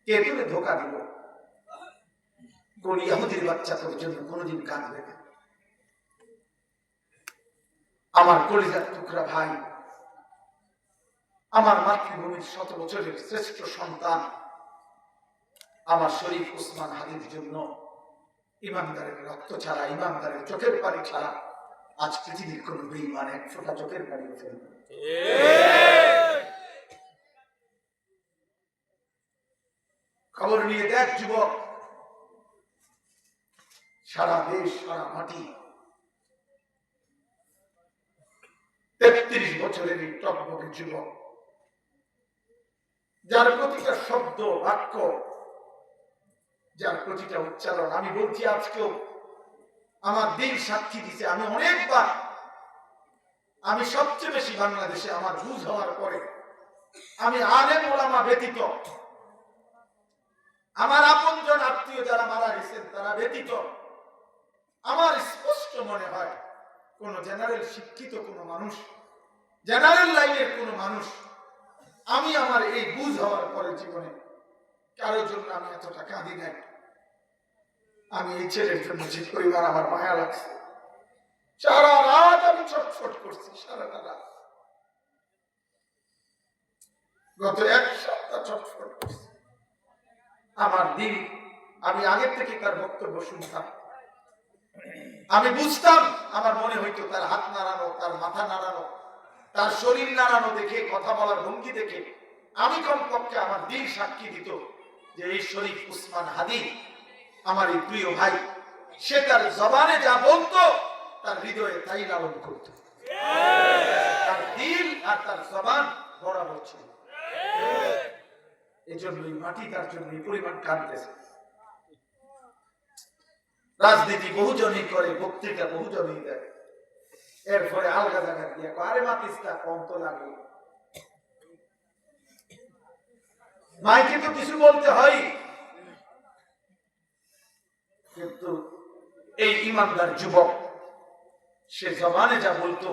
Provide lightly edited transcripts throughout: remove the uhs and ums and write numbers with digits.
কে তুমি ধোকা দিল? কোন ইহুদির বাচ্চা তোর জন্য কোনোদিন কাঁদবে না। আমার কলিজার টুকরা ভাই, আমার মাতৃভূমির 100 বছরের শ্রেষ্ঠ সন্তান আমার শরীফ ওসমান হাদির জন্য ইমানদারের রক্ত ছাড়া, ইমানদারের চোখের পানি ছাড়া আজ পৃথিবীর কোন বেঈমান এক ফোঁটা চোখের পানি ফেলবে। খবর নিয়ে দেখ যুবক, সারা দেশ, সারা মাটি 33 বছরের এই টকবকে যুবক, যার প্রতিটা শব্দ, বাক্য, যার প্রতিটা উচ্চারণ, আমি বলছি আজকেও আমার দিল সাক্ষী দিছে। আমি অনেকবার, আমি সবচেয়ে বেশি বাংলাদেশে আমার বুঝ হওয়ার পরে আমি আলেম ওলামা ব্যতীত, আমার আপনজন আত্মীয় যারা মারা গেছেন তারা ব্যতীত, আমার স্পষ্ট মনে হয় কোন জেনারেল শিক্ষিত কোন মানুষ, জেনারেল লাইনের কোন মানুষ, আমি আমার এই বুঝ হওয়ার পরে জীবনে কারোর জন্য আমি এতটা কাঁদি নাই। আমি এই ছেলের জন্য যে পরিবার আমার মায়া লাগছে, সারা রাত আমি ছটফট করছি, সারাটা রাত, গত 1 সপ্তাহ ছটফট করছি। আমার দিল, আমি আগের থেকে তার বক্তব্য শুনতাম, আমি বুঝতাম, আমার মনে হইতো তার হাত নাড়ানো, তার মাথা নাড়ানো, তার শরীর নাড়ানো দেখে, কথা বলার ভঙ্গি দেখে আমি কমপক্ষে আমার দিল সাক্ষী দিত যে এই শরীফ ওসমান হাদি আমার এই প্রিয় ভাই, সে তার জবানে যা বলতো তার হৃদয়ে তাই লালন করত। তার দিল আর তার জবান বরাবর ছিল। এই জন্যই মাটি তার জন্য এই পরিমাণ কাঁদতেছে। রাজনীতি বহুজনই করে, বক্তৃতা বহুজনই দেয়, এরপরে আলগা জায়গা দিয়ে আরে মাতিসটা কম তো লাগে, মাইকে তো কিছু বলতে হয়, কিন্তু এই ইমানদার যুবক সে জবানে যা বলতো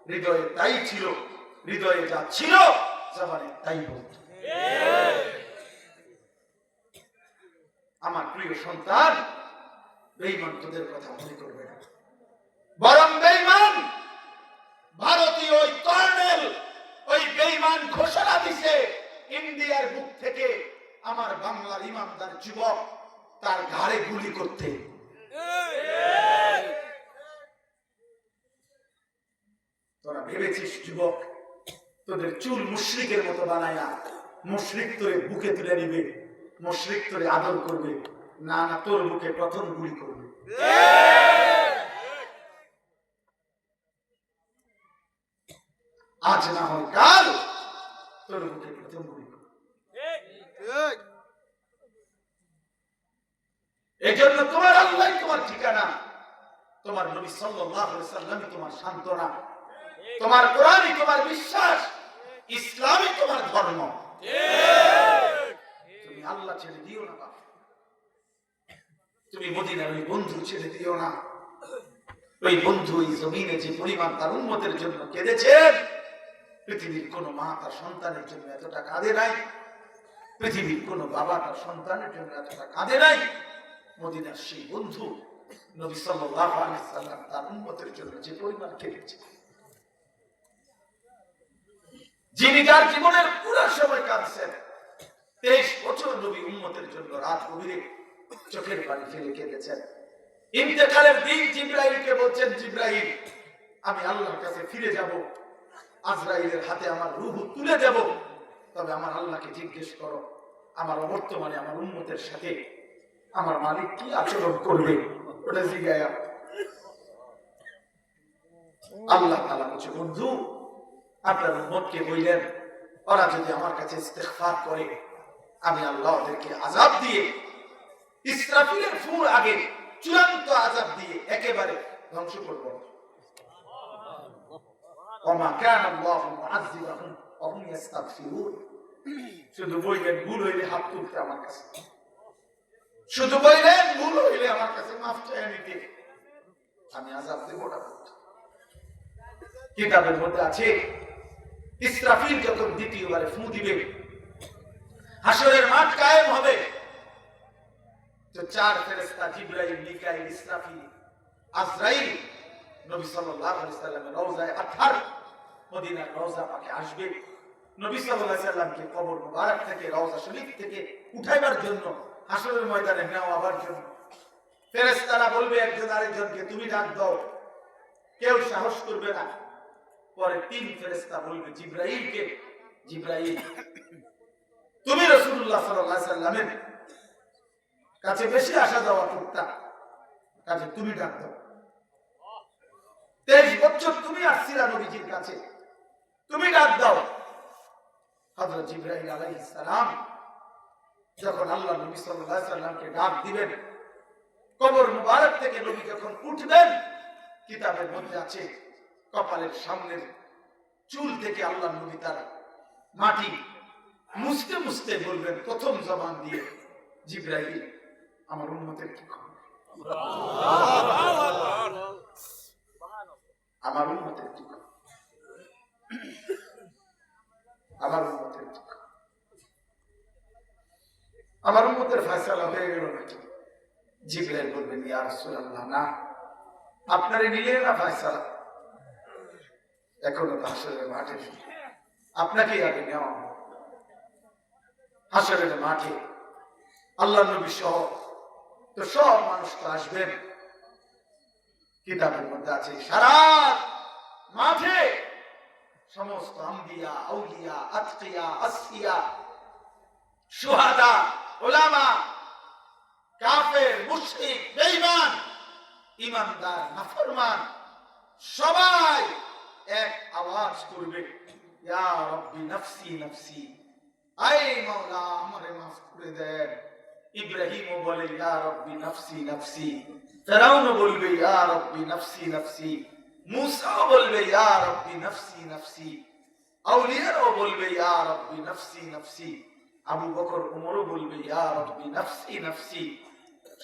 হৃদয়ে তাই ছিল, হৃদয়ে যা ছিল জবানে তাই বলতো। আমার প্রিয় সন্তান, বেঈমান তোদের কথা মনে করবে না, বরং বেঈমান ভারতীয় ওই কর্নেল, ওই বেঈমান ঘোষণা দিছে ইন্ডিয়ার বুক থেকে আমার বাংলার ইমানদার যুবক তার ঘাড়ে গুলি করতে। তোরা ভেবেছিস যুবক তোদের চুল মুশরিকের মতো বানায়া মুশরিক তোরে বুকে তুলে নিবে, মুশরিক তোরে আদর করবে? না না, তোর বুকে প্রথম গুলি করবে। আজ না হয় কাল তোর বুকে প্রথম গুলি করবে। এই জন্য তোমার আল্লাহ তোমার ঠিকানা, তোমার নবী সাল্লাল্লাহু আলাইহি ওয়াসাল্লাম তোমার সান্ত্বনা, তোমার কোরআনই তোমার বিশ্বাস, ইসলামই তোমার ধর্ম। তুমি আল্লাহ ছেড়ে দিও না বাবা, তুমি মদিনার ওই বন্ধু ছেড়ে দিও না। ওই বন্ধু এই জমিনে যে পরিমাণ তার উম্মতের জন্য কেঁদেছেন, পৃথিবীর কোন মা তার সন্তানের জন্য এতটা কাঁদে নাই, পৃথিবীর কোন বাবা তার সন্তানের জন্য এতটা কাঁদে নাই। মদিনার সেই বন্ধু নবী সাল্লাল্লাহু আলাইহি সাল্লাম তার উম্মতের জন্য যে পরিমাণ কেঁদেছে, যিনি তার জীবনের পুরো সময় কাঁদছেন, 23 বছর নবী উম্মতের জন্য রাত গভীরে চোখের পানি ফেলে কেঁদেছেন। ইন্তেকালের দিন জিবরাইলকে বলছেন, জিবরাইল আমি আল্লাহর কাছে ফিরে যাব, আজরাইলের হাতে আমার রূহ তুলে দেব, তবে আমার আল্লাহকে জিজ্ঞেস করো আমার বর্তমানে আমার উম্মতের সাথে আমার মালিক কি আচরণ করবে, ওটা জিজ্ঞাসা। আল্লাহ তাআলা বলছে, বন্ধু আপনার উম্মতকে বললেন ওরা যদি আমার কাছে ইস্তেগফার করে আমি আল্লাহ ওদেরকে আযাব দিয়ে, ইসরাফিলের ফুঁড় আগে চূড়ান্ত আযাব দিয়ে একেবারে ধ্বংস করব। ওমা কানা আল্লাহু মুআযযিবাহুম ওয়া হুম ইস্তাগফিরুন। শুধু বললেন ভুল হইলে হাত তুলতে আমার কাছে, শুধু বললেন ভুল হইলে আমার কাছে মাফ চাইতে নিতে, আমি আযাব দেব না। কিতাবের মধ্যে আছে ইসরাফিল যখন দ্বিতীয়বারে ফুঁ দিবে, হাসরের মাঠ কায়েম হবে, চার ফেরেশতা জিবরাইল, মিকাইল, ইসরাফিল, আজরাইল নবী সাল্লাল্লাহু আলাইহি সাল্লামের রওজায়ে আতহার মদিনার রওজা পাকে আসবে। নবী সাল্লাল্লাহু আলাইহি সাল্লামকে কবর মুবারক থেকে, রওজা শরীফ থেকে উঠাইবার জন্য, হাসরের ময়দানে নেওয়াবার জন্য ফেরেশতারা বলবে একজন আরেকজনকে, তুমি ডাক দাও। কেউ সাহস করবে না। পরে তিন ফেরেশতা বলবে জিবরাইলকে, জিবরাইল তুমি রাসূলুল্লাহ সাল্লাল্লাহু আলাইহি সাল্লামের কাছে বেশি আসা যাওয়া করতা, কাজে তুমি ডাক দাও। 23 বছর তুমি আসছিলা নবীজির কাছে, তুমি ডাক দাও। হযরত জিবরাইল আলাইহিস সালাম যখন আল্লাহ নবী সাল্লাল্লাহু আলাইহি সাল্লামকে ডাক দিবেন, কবর মুবারক থেকে নবী যখন উঠবেন, কিতাবের মধ্যে আছে কপালের সামনের চুল থেকে আল্লাহ নবী তার মাটি মুছতে মুছতে বলবেন প্রথম জবান দিয়ে, জিবরাইল আমার উম্মতের কি খবর, আমার উম্মতের কি খবর, আমার উম্মতের কি খবর, আমার উম্মতের ফয়সালা হয়ে গেল নাকি? জিবরাইল বলবেন ইয়া রাসূলুল্লাহ, না, আপনারে নিলে না ফয়সালা, এখনো তো হাসরের মাঠে, আপনাকে আগে নেওয়া হবে। হাসরের মাঠে আল্লাহ নবী সহ তো সব মানুষ তো আসবেন। কিতাবের মধ্যে আছে সারা মাঠে সমস্ত আম্বিয়া, আউলিয়া, আতকিয়া, আসফিয়া, শুহাদা, উলামা, কাফের, মুশরিক, বেঈমান, ঈমানদার, নাফরমান সবাই এক আওয়াজ করবে, ইয়া রাব্বি নাফসি নাফসি, আয় মাওলা আমারে মাফ করে দেন। ইব্রাহিমও বলে ইয়া রাব্বি নাফসি নাফসি, ফেরাউনও বলবে ইয়া রাব্বি নাফসি নাফসি, মুসাও বলবে ইয়া রাব্বি নাফসি নাফসি, আউলিয়ারাও বলবে ইয়া রাব্বি নাফসি নাফসি, আবু বকর ওমরও বলবে ইয়া রাব্বি নাফসি নাফসি।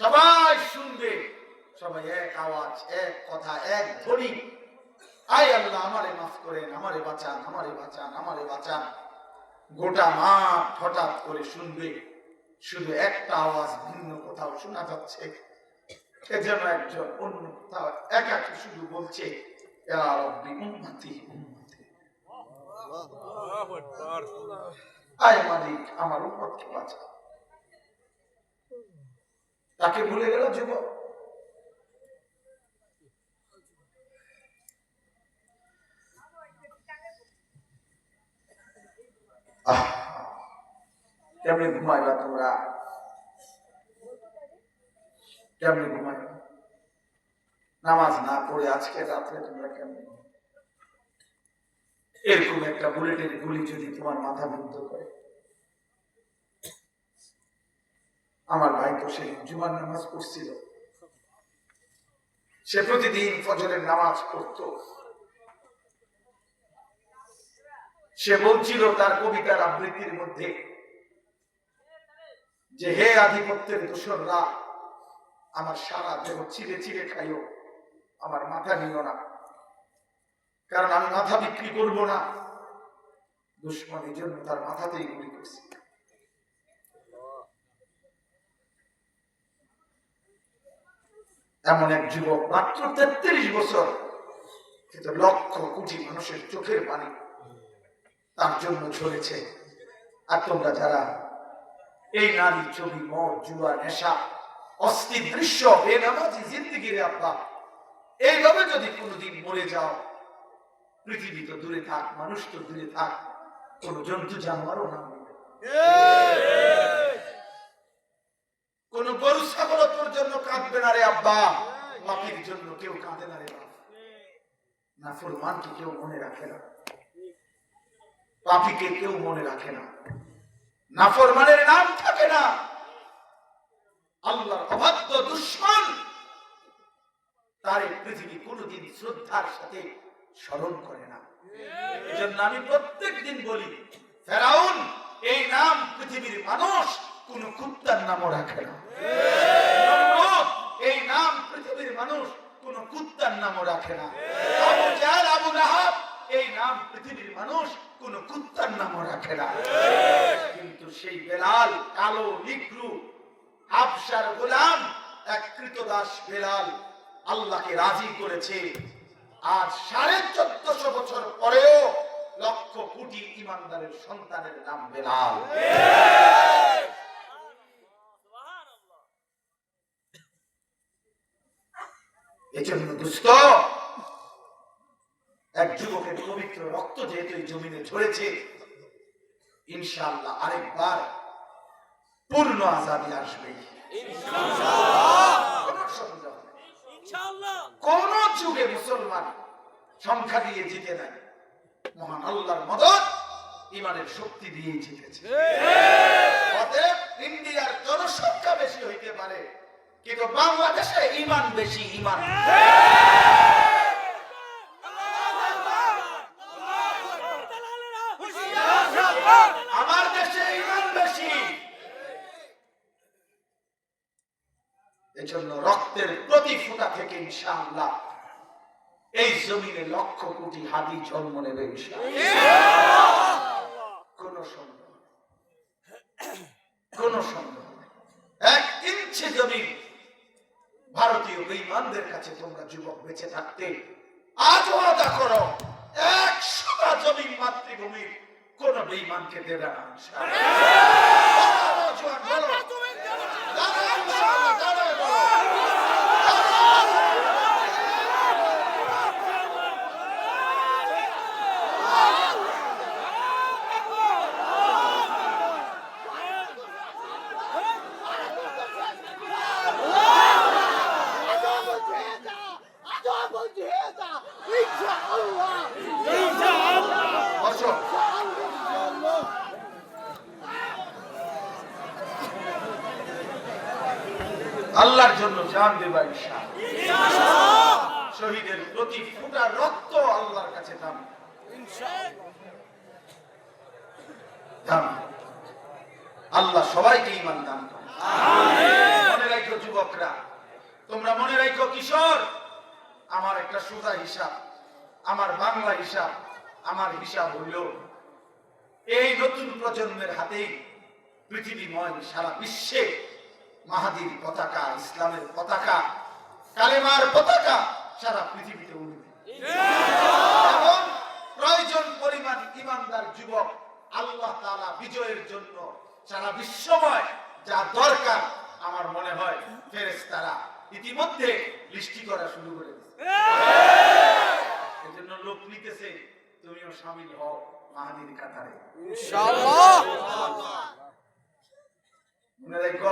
সবাই শুনবে, সবাই এক আওয়াজ, এক কথা, এক ধ্বনি, আয় আল্লাহ আমারে মাফ করেন, আমারে বাঁচান, আমারে বাঁচান, আমারে বাঁচান। গোটা মাঠ হঠাৎ করে শুনবে, শুধু একটা আওয়াজ ভিন্ন কোথাও শোনা যাচ্ছে, যেন একজন অন্য কোথাও একাকি শুধু বলছে ইয়া রাব্বি উম্মতি উম্মতি, আয় মালিক আমার উম্মতকে বাঁচা। তাকে ভুলে গেল যুবক। কেমনে ঘুমাইবা তোমরা, কেমনে ঘুমাইবা? নামাজ না পড়ে আজকে রাত্রে তোমরা কেমনে? এরকম একটা বুলেটের গুলি যদি তোমার মাথা বিদ্ধ করে। আমার ভাই তো সে জুমার নামাজ পড়ছিল, সে প্রতিদিন ফজরের নামাজ পড়তো। সে বলছিল তার কবিতার আবৃত্তির মধ্যে যে হে আধিপত্যের দোসররা, আমার সারা দেহ চিড়ে চিড়ে খাইও, আমার মাথা নিও না, কারণ আমি মাথা বিক্রি করব না। দুশ্মনের জন্য তার মাথাতেই গুলি করছি। এমন এক যুবক, মাত্র 33 বছর, কিন্তু লক্ষ কোটি মানুষের চোখের পানি তার জন্য ঝরেছে। আর তোমরা যারা এই নারী, ছবি, মদ, জুয়া, নেশা, অস্থির দৃশ্য, বেনামাজি জিন্দেগির আব্বা, এইভাবে যদি কোনোদিন মরে যাও, পৃথিবী তো দূরে থাক, মানুষ তো দূরে থাক, কোন জন্তু জানোয়ারও না, কোন গরু ছাগল তোর জন্য কাঁদবে না রে আব্বা। পাপীর জন্য কেউ কাঁদে না রে বাপ। নাফরমানকে কেউ মনে রাখে না, পাপীকে কেউ মনে রাখে না, নাফরমানের নাম থাকে না। আল্লাহর অবাধ্য দুশমন, তার পৃথিবী কোনোদিন শ্রদ্ধার সাথে স্মরণ করে না। এজন্য আমি প্রত্যেকদিন বলি, ফেরাউন এই নাম পৃথিবীর মানুষ কোন কুত্তার নামও রাখে না। এই নাম পৃথিবীর মানুষ কোন কুত্তার নামও রাখে না। আবু জাহল, আবু লাহাব এই নাম পৃথিবীর মানুষ কোন কুত্তার নামও রাখে না। কিন্তু সেই বেলাল, কালো, নিগ্রু, হাবশার গোলাম এক কৃতদাস বেলাল আল্লাহকে রাজি করেছে। আর 1450 বছর পরেও লক্ষ কোটি ইমানদারের সন্তানের নাম বেলাল। এজন্য দোস্ত, এক যুবকের পবিত্র রক্ত যেহেতু এই জমিনে ঝরেছে, ইনশাআল্লাহ আরেকবার পূর্ণ আজাদি আসবে ইনশাআল্লাহ। কোন যুগে মুসলমান সংখ্যা দিয়ে জিতে নাই, মহান আল্লাহর মদদ ইমানের শক্তি দিয়ে জিতেছে। অতএব ইন্ডিয়ার জনসংখ্যা বেশি হইতে পারে, কিন্তু বাংলাদেশে ইমান বেশি। ইমান আমার দেশে ইমান বেশি। এজন্য রক্তের প্রতি ফোঁটা থেকে ইনশাআল্লাহ এই জমিনে লক্ষ কোটি হাদি জন্ম নেবে ইনশাআল্লাহ। কোন সন্দেহ নেই। 1 ইঞ্চি জমি ভারতীয় বেঈমানদের কাছে তোমরা যুবক বেঁচে থাকতে আজ ওয়াদা করো, 100টা জমি মাতৃভূমির কোন বেঈমানকে দেবে না আল্লাহর জন্য জান দেবা ইনশাআল্লাহ। শহীদের প্রতি ফোঁটা রক্ত আল্লাহর কাছে দাম ইনশাআল্লাহ। আল্লাহ সবাইকে ঈমান দান করুন। আমিন। মনে রাখো যুবকরা, তোমরা মনে রাখো কিশোর, আমার একটা সোজা হিসাব, আমার বাংলা হিসাব, আমার হিসাব হইল এই নতুন প্রজন্মের হাতেই পৃথিবীময় সারা বিশ্বে মাহাদির পতাকা, ইসলামের পতাকা, কালেমার পতাকা সারা পৃথিবীতে উড়বে। এবং প্রয়োজন পরিমাণ ইমানদার যুবক আল্লাহ তাআলা বিজয়ের জন্য সারা বিশ্বময় যা দরকার আমার মনে হয় ফেরেশতারা ইতিমধ্যে লিস্টি করা শুরু করে দিয়েছে। এজন্য লোক নিতেছে, তুমিও শামিল হও মাহাদির কাতারে ইনশাআল্লাহ। মনে রাখো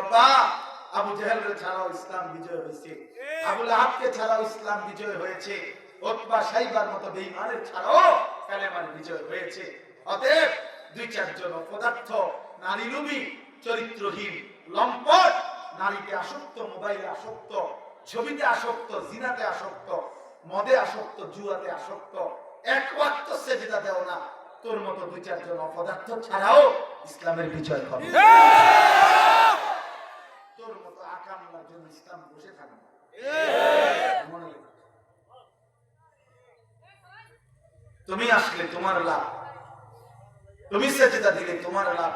আবু জেহেলের ছাড়াও ইসলাম বিজয় হয়েছে, আবু লাহাবকে ছাড়াও ইসলাম বিজয় হয়েছে, উতবা শাইবার মতো বেঈমানের ছাড়াও কালেমার বিজয় হয়েছে। অতএব 2-4 জন অপদার্থ, নারী লোভী, চরিত্রহীন, লম্পট, নারীতে আসক্ত, মোবাইলে আসক্ত, ছবিতে আসক্ত, জিনাতে আসক্ত, মদে আসক্ত, জুয়াতে আসক্ত, এক ওয়াক্ত সেজদা দেও না, তোর মতো 2-4 জন অপদার্থ ছাড়াও ইসলামের বিজয় হবে। তোর মতো আকামলার জন্য ইসলাম বসে থাকবে। মনে রাখো, তুমি আসলে তোমার লাভ, তুমি সেজদা দিলে তোমার লাভ,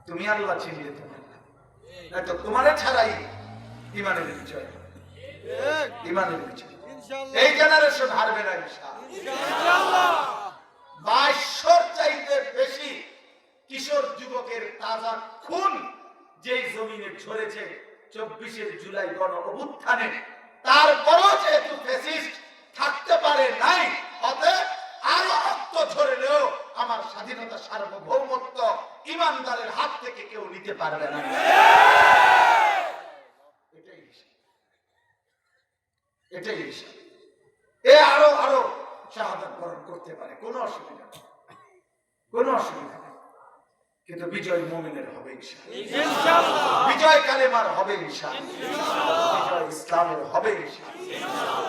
তুমি আল্লাহ চিনলে তোমার লাভ। নয়তো তোমার ছাড়াই ইমানের বিজয়, ইমানের বিজয়। এই জেনারেশন হারবে না ইনশাআল্লাহ। 2200 চাইতে বেশি কিশোর যুবকের তাজা খুন যেই জমিনে ঝরেছে 24 জুলাই গণ অভ্যুত্থানে, তারপরও যেহেতু ফ্যাসিস্ট থাকতে পারে নাই, অতএব আরো রক্ত ঝরলেও আমার স্বাধীনতা, সার্বভৌমত্ব ইমানদারের হাত থেকে কেউ নিতে পারবে না। এটাই হিসাব। আরো শাহাদাত বরণ করতে পারে, কোনো অসুবিধা নেই, কোনো অসুবিধা নেই। কিন্তু বিজয় মুমিনের হবে ইনশাআল্লাহ, বিজয় কালেমার হবে ইনশাআল্লাহ, বিজয় ইসলামের হবে ইনশাআল্লাহ,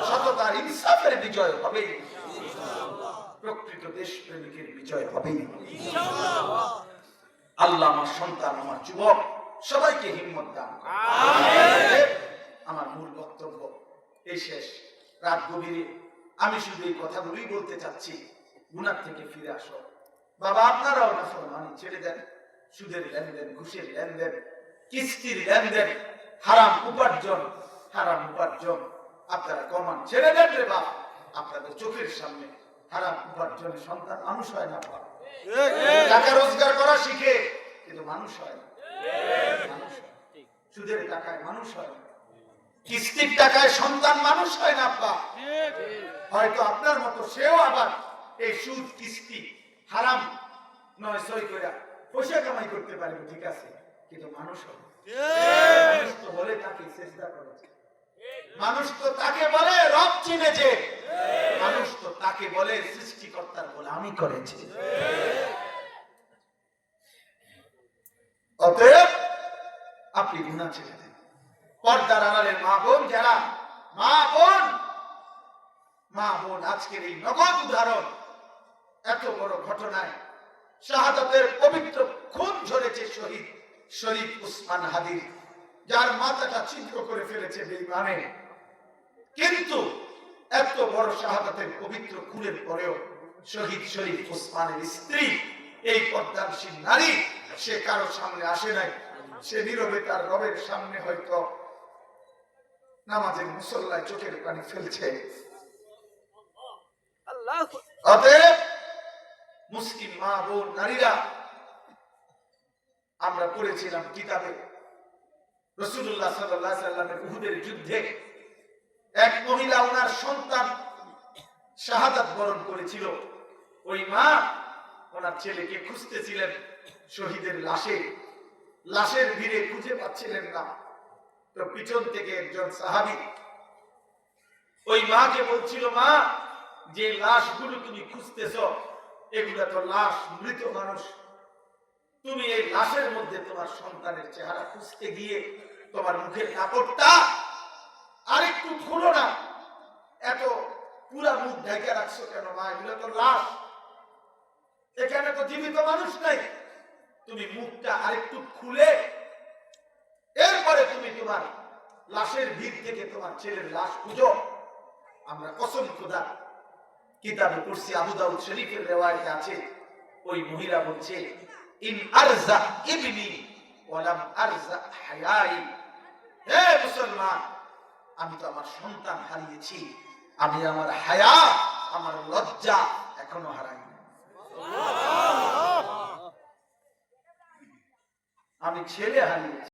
সততা ইনসাফের বিজয় হবে ইনশাআল্লাহ, প্রকৃত দেশপ্রেমিকের বিজয় হবে ইনশাআল্লাহ। আল্লাহ আমার সন্তান, আমার যুবক সবাইকে হিম্মত দান করুন। আমিন। আমার মূল বক্তব্য এই শেষ, রাত গভীরে আমি শুধু এই কথাগুলোই বলতে চাচ্ছি, গুনাহ থেকে ফিরে আসো। বাবা আপনারাও নাফরমানি ছেড়ে দেন, সুদের লেনদেন, ঘুষের লেনদেন, কিস্তির লেনদেন, হারাম উপার্জন আপনারা কমান, ছেড়ে দেন রে বাপ। আপনাদের চোখের সামনে হারাম উপার্জনে সন্তান মানুষ হয় না বাপ। টাকা রোজগার করা শিখে কিন্তু মানুষ হয় না, সুদের টাকায় মানুষ হয় না, কিস্তির টাকায় সন্তান মানুষ হয় না আব্বা। হয়তো আপনার মতো সেও আবার এই সুদ কিস্তি হারাম নয় সই করে পয়সা কামাই করতে পারবে, ঠিক আছে, কিন্তু মানুষ হবে। মানুষ তো বলে তাকে চেষ্টা করেছে, মানুষ তো তাকে বলে রব চিনেছে, মানুষ তো তাকে বলে সৃষ্টিকর্তার বলে আমি করেছি। অতএব আপনি গুনাহ ছেড়ে দেন। পর্দার আড়ালের মা বোন যারা, মা বোন আজকের এই নগদ উদাহরণ, এত বড় ঘটনায় শাহাদাতের পবিত্র খুন ঝরেছে শহীদ শরীফ উসমান হাদির, যার মাথাটা ছিদ্র করে ফেলেছে বেঈমানে। কিন্তু এত বড় শাহাদাতের পবিত্র খুনের পরেও শহীদ শরীফ উসমানের স্ত্রী, এই পর্দানশীল নারী, সে কারো সামনে আসে নাই। সে নীরবে তার রবের সামনে হয়তো নামাজের মুসল্লায় চোখের পানি ফেলছে। অতএব মুসলিম মা বোন নারীরা, আমরা পড়েছিলাম কিতাবে রাসূলুল্লাহ সাল্লাল্লাহু আলাইহি ওয়াসাল্লামের উহুদের যুদ্ধে এক মহিলা ওনার সন্তান শাহাদাত বরণ করেছিল। ওই মা ওনার ছেলেকে খুঁজতেছিলেন শহীদের লাশের ভিড়ে খুঁজে পাচ্ছিলেন না। তো পিছন থেকে একজন সাহাবী ওই মাকে বলছিল, মা, যে লাশগুলো তুমি খুঁজতেছো এগুলা তো লাশ, মৃত মানুষ। তুমি এই লাশের মধ্যে তোমার সন্তানের চেহারা খুঁজতে গিয়ে তোমার মুখের কাপড়টা আরেকটু খুলো না, এত পুরা মুখ ঢেকে রাখছো কেন মা? এগুলো তো লাশ, এখানে তো জীবিত মানুষ নাই। তুমি মুখটা আরেকটু খুলে এরপরে তুমি তোমার লাশের ভিড় থেকে তোমার ছেলের লাশ খুঁজো। আমরা কসম খোদা কিতাবে পড়ছি, আবু দাউদ শরীফের রিওয়ায়াতে আছে, ওই মহিলা বলছে, ইন আরজা ইবনি ওয়ালাম আরজা হায়াই। হে মুসলমান, আমি তো আমার সন্তান হারিয়েছি, আমি আমার হায়া, আমার লজ্জা এখনো হারাইনি। আমি ছেলে হারিয়েছি,